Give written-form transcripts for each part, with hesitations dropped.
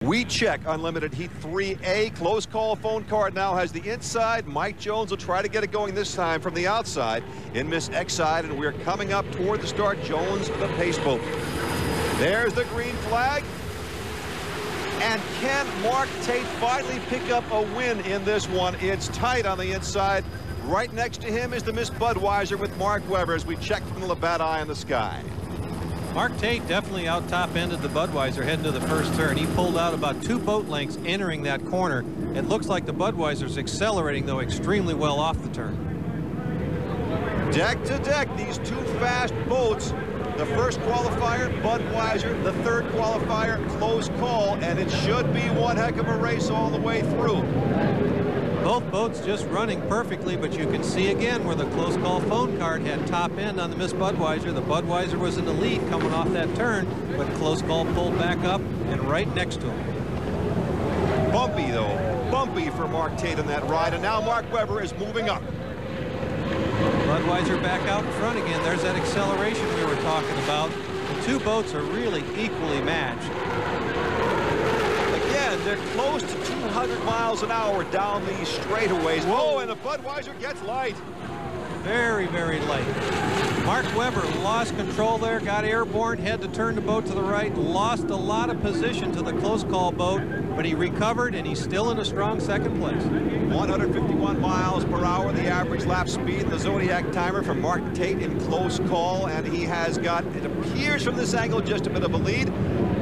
We check Unlimited Heat 3A. Close call phone card now has the inside. Mike Jones will try to get it going this time from the outside in Miss X side, and we're coming up toward the start. Jones, the pace boat. There's the green flag. And can Mark Tate finally pick up a win in this one? It's tight on the inside. Right next to him is the Miss Budweiser with Mark Webber as we check from the Labatt Eye in the sky. Mark Tate definitely out top ended the Budweiser heading to the first turn. He pulled out about 2 boat lengths entering that corner. It looks like the Budweiser's accelerating, though, extremely well off the turn. Deck to deck, these 2 fast boats. The first qualifier, Budweiser. The third qualifier, close call. And it should be one heck of a race all the way through. Both boats just running perfectly, but you can see again where the close call phone card had top end on the Miss Budweiser. The Budweiser was in the lead coming off that turn, but close call pulled back up and right next to him. Bumpy, though. Bumpy for Mark Tate in that ride. And now Mark Webber is moving up. Budweiser back out in front again. There's that acceleration we were talking about. The 2 boats are really equally matched. They're close to 200 miles an hour down these straightaways. Whoa, and the Budweiser gets light. Very, very light. Mark Webber lost control there, got airborne, had to turn the boat to the right, lost a lot of position to the close call boat, but he recovered, and he's still in a strong second place. 151 miles per hour, the average lap speed in the Zodiac timer from Mark Tate in close call, and he has got, it appears from this angle, just a bit of a lead.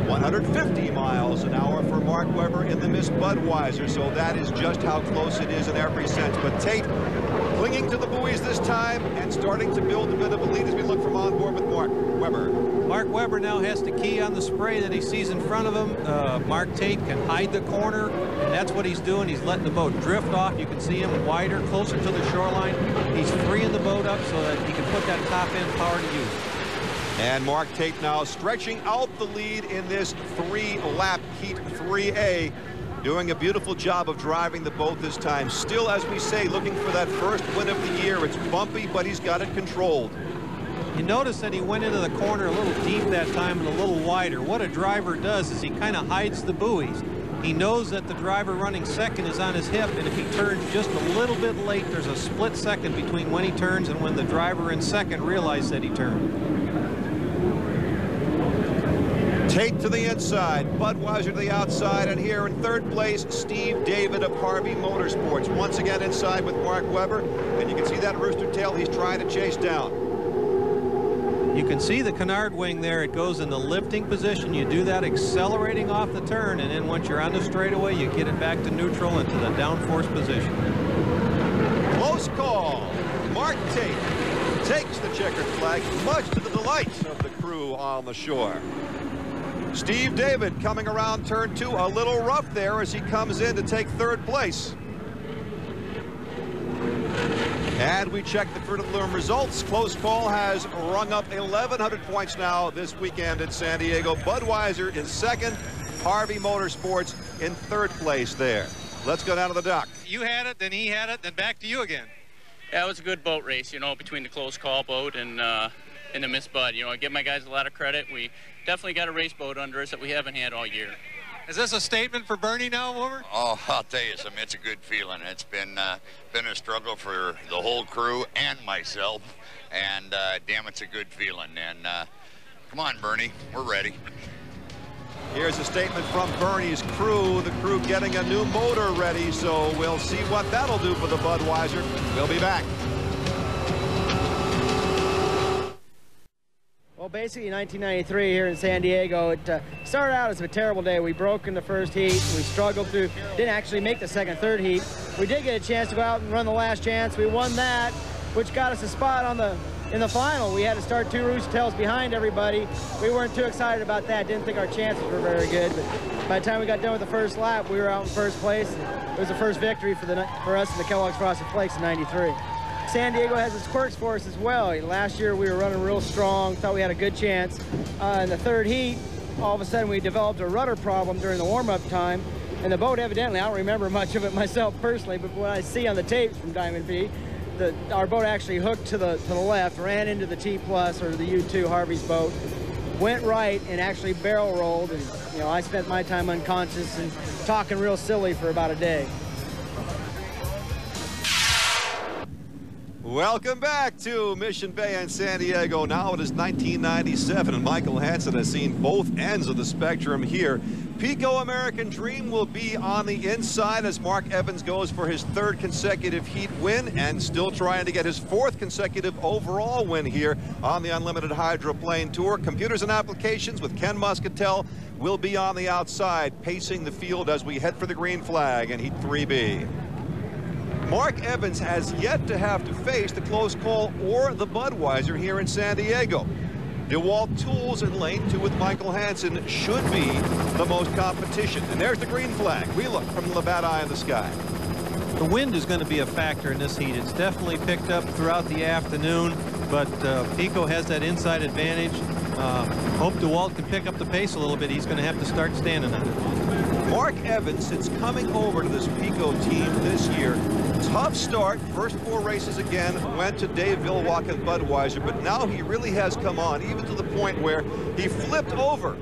150 miles an hour for Mark Webber in the Miss Budweiser, so that is just how close it is in every sense. But Tate clinging to the buoys this time and starting to build a bit of a lead as we look from on board with Mark Webber. Mark Webber now has to key on the spray that he sees in front of him. Mark Tate can hide the corner, and that's what he's doing. He's letting the boat drift off. You can see him wider, closer to the shoreline. He's freeing the boat up so that he can put that top end power to use. And Mark Tate now stretching out the lead in this 3-lap Heat 3A. Doing a beautiful job of driving the boat this time. Still, as we say, looking for that first win of the year. It's bumpy, but he's got it controlled. You notice that he went into the corner a little deep that time and a little wider. What a driver does is he kind of hides the buoys. He knows that the driver running second is on his hip, and if he turns just a little bit late, there's a split second between when he turns and when the driver in second realizes that he turned. Tate to the inside, Budweiser to the outside, and here in third place, Steve David of Harvey Motorsports. Once again inside with Mark Webber, and you can see that rooster tail he's trying to chase down. You can see the canard wing there. It goes in the lifting position. You do that accelerating off the turn, and then once you're on the straightaway, you get it back to neutral into the downforce position. Close call. Mark Tate takes the checkered flag, much to the delight of the crew on the shore. Steve David coming around turn 2, a little rough there as he comes in to take third place. And we check the Fruit of the Loom results. Close call has rung up 1,100 points now this weekend in San Diego. Budweiser is second, Harvey Motorsports in third place there. Let's go down to the dock. You had it, then he had it, then back to you again. Yeah, it was a good boat race, you know, between the close call boat and the Miss Bud. You know, I give my guys a lot of credit. We definitely got a race boat under us that we haven't had all year. Is this a statement for Bernie now, Wilbur? Oh, I'll tell you something. It's a good feeling. It's been a struggle for the whole crew and myself, and damn, it's a good feeling. And come on, Bernie, we're ready. Here's a statement from Bernie's crew. The crew getting a new motor ready, so we'll see what that'll do for the Budweiser. We'll be back. Well, basically 1993 here in San Diego, it started out as a terrible day. We broke in the first heat. We struggled through, didn't actually make the second, third heat. We did get a chance to go out and run the last chance. We won that, which got us a spot in the final. We had to start 2 rooster tails behind everybody. We weren't too excited about that. Didn't think our chances were very good. But by the time we got done with the first lap, we were out in first place. It was the first victory for us in the Kellogg's Frosted Flakes in '93. San Diego has its quirks for us as well. Last year we were running real strong, thought we had a good chance. In the third heat, all of a sudden we developed a rudder problem during the warm-up time, and the boat evidently, I don't remember much of it myself personally, but what I see on the tapes from Diamond V, our boat actually hooked to the left, ran into the T+ or the U2 Harvey's boat, went right and actually barrel rolled. And, you know, I spent my time unconscious and talking real silly for about a day. Welcome back to Mission Bay and San Diego. Now it is 1997, and Michael Hansen has seen both ends of the spectrum here. Pico American Dream will be on the inside as Mark Evans goes for his 3rd consecutive heat win and still trying to get his 4th consecutive overall win here on the Unlimited Hydroplane Tour. Computers and Applications with Ken Muscatel will be on the outside, pacing the field as we head for the green flag in Heat 3B. Mark Evans has yet to have to face the Close Call or the Budweiser here in San Diego. DeWalt Tools in lane 2 with Michael Hansen should be the most competition. And there's the green flag. We look from the Labatt Eye in the sky. The wind is going to be a factor in this heat. It's definitely picked up throughout the afternoon, but Pico has that inside advantage. Hope DeWalt can pick up the pace a little bit. He's going to have to start standing on it. Mark Evans, since coming over to this Pico team this year, tough start. First 4 races again went to Dave Villwock and Budweiser, but now he really has come on, even to the point where he flipped over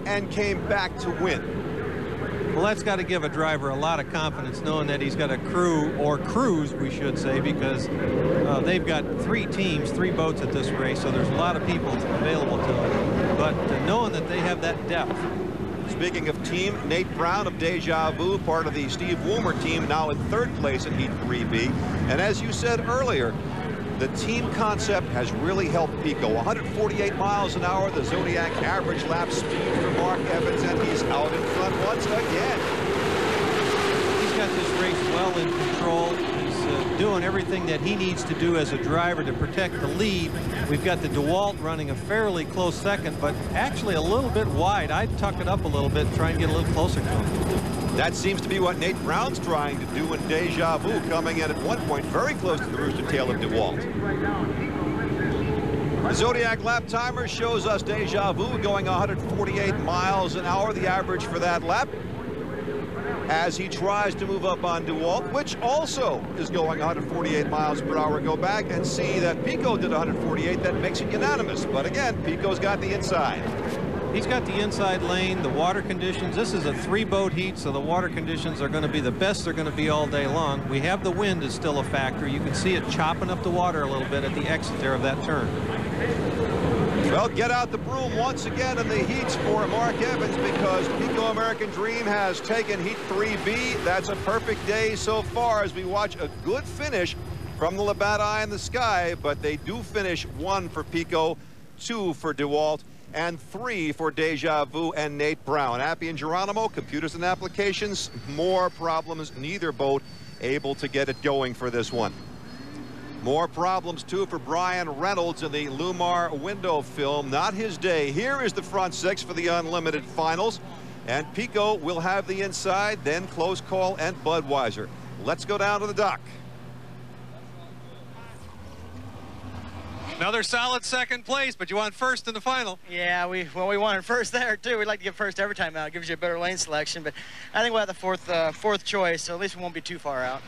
and came back to win. Well, that's got to give a driver a lot of confidence, knowing that he's got a crew, or crews, we should say, because they've got 3 teams, 3 boats at this race, so there's a lot of people available to them. But knowing that they have that depth. Speaking of team, Nate Brown of Deja Vu, part of the Steve Woomer team, now in 3rd place in Heat 3B. And as you said earlier, the team concept has really helped Pico. 148 miles an hour, the Zodiac average lap speed for Mark Evans, and he's out in front once again. He's got this race well in control. He's doing everything that he needs to do as a driver to protect the lead. We've got the DeWalt running a fairly close 2nd, but actually a little bit wide. I'd tuck it up a little bit and try and get a little closer to him. That seems to be what Nate Brown's trying to do in Deja Vu, coming in at one point very close to the rooster tail of DeWalt. The Zodiac lap timer shows us Deja Vu going 148 miles an hour, the average for that lap, as he tries to move up on DeWalt, which also is going 148 miles per hour. Go back and see that Pico did 148. That makes it unanimous. But again, Pico's got the inside. He's got the inside lane, the water conditions. This is a 3-boat heat, so the water conditions are going to be the best they're going to be all day long. We have the wind is still a factor. You can see it chopping up the water a little bit at the exit there of that turn. Well, get out the broom once again in the heats for Mark Evans, because Pico American Dream has taken Heat 3B. That's a perfect day so far as we watch a good finish from the Labatt Eye in the sky, but they do finish 1 for Pico, 2 for DeWalt, and 3 for Deja Vu and Nate Brown. Appy and Geronimo, Computers and Applications, more problems. Neither boat able to get it going for this one. More problems, too, for Brian Reynolds in the Lumar window film. Not his day. Here is the front 6 for the Unlimited Finals. And Pico will have the inside, then Close Call and Budweiser. Let's go down to the dock. Another solid 2nd place, but you want 1st in the final. Yeah, we wanted 1st there, too. We'd like to get 1st every time out. It gives you a better lane selection. But I think we'll have the fourth choice, so at least we won't be too far out.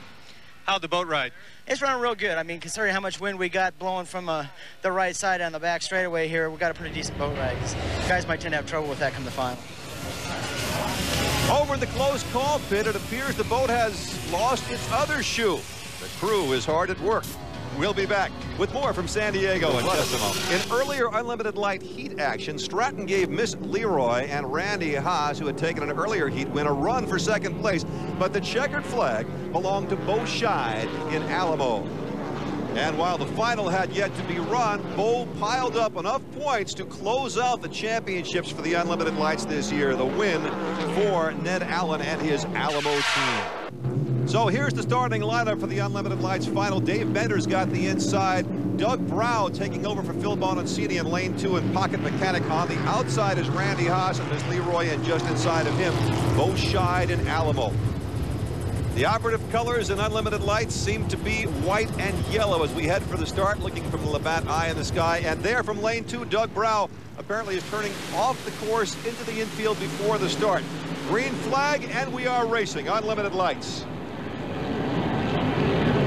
How'd the boat ride? It's running real good. I mean, considering how much wind we got blowing from the right side on the back straightaway here, we got a pretty decent boat ride. Guys might tend to have trouble with that come the final. Over the Close Call pit, it appears the boat has lost its other shoe. The crew is hard at work. We'll be back with more from San Diego in just a moment. In earlier Unlimited Light heat action, Stratton gave Miss Leroy and Randy Haas, who had taken an earlier heat win, a run for 2nd place. But the checkered flag belonged to Bo Scheid in Alamo. And while the final had yet to be run, Bo piled up enough points to close out the championships for the Unlimited Lights this year. The win for Ned Allen and his Alamo team. So here's the starting lineup for the Unlimited Lights final. Dave Bender's got the inside. Doug Brow taking over for Phil Bonaccini in lane 2, and Pocket Mechanic on the outside is Randy Haas and Miss Leroy, and just inside of him, Bo Scheid and Alamo. The operative colors in Unlimited Lights seem to be white and yellow as we head for the start, looking from the Labatt Eye in the sky. And there from lane 2, Doug Brow apparently is turning off the course into the infield before the start. Green flag, and we are racing. Unlimited Lights.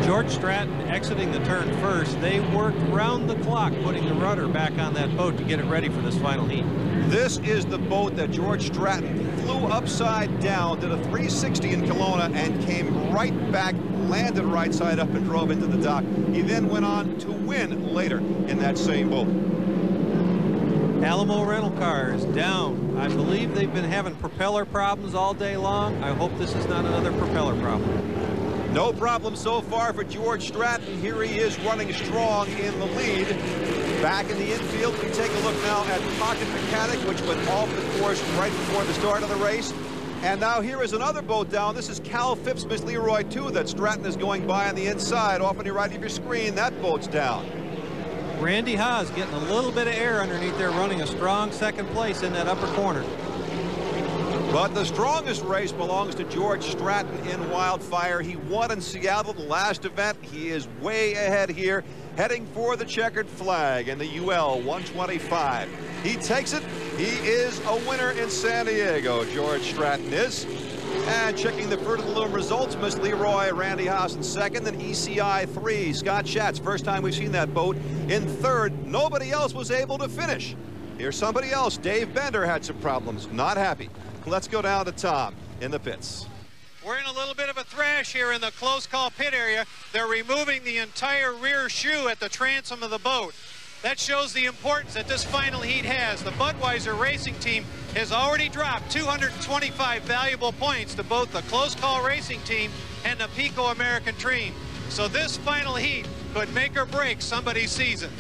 George Stratton exiting the turn first. They worked round the clock putting the rudder back on that boat to get it ready for this final heat. This is the boat that George Stratton flew upside down, did a 360 in Kelowna, and came right back, landed right side up, and drove into the dock. He then went on to win later in that same boat. Alamo Rental Cars down. I believe they've been having propeller problems all day long. I hope this is not another propeller problem. No problem so far for George Stratton. Here he is running strong in the lead. Back in the infield, we take a look now at Pocket Mechanic, which went off the course right before the start of the race. And now here is another boat down. This is Cal Phipps, Miss Leroy 2, that Stratton is going by on the inside. Off on your right of your screen, that boat's down. Randy Haas getting a little bit of air underneath there, running a strong second place in that upper corner. But the strongest race belongs to George Stratton in Wildfire. He won in Seattle the last event. He is way ahead here, heading for the checkered flag in the UL 125. He takes it. He is a winner in San Diego, George Stratton is. And checking the Fruit of the Loom results, Miss Leroy, Randy Haas in second, then ECI 3, Scott Schatz. First time we've seen that boat in third. Nobody else was able to finish. Here's somebody else. Dave Bender had some problems. Not happy. Let's go down to Tom in the pits. We're in a little bit of a thrash here in the close call pit area. They're removing the entire rear shoe at the transom of the boat. That shows the importance that this final heat has. The Budweiser racing team has already dropped 225 valuable points to both the close call racing team and the Pico American team. So this final heat could make or break somebody's season.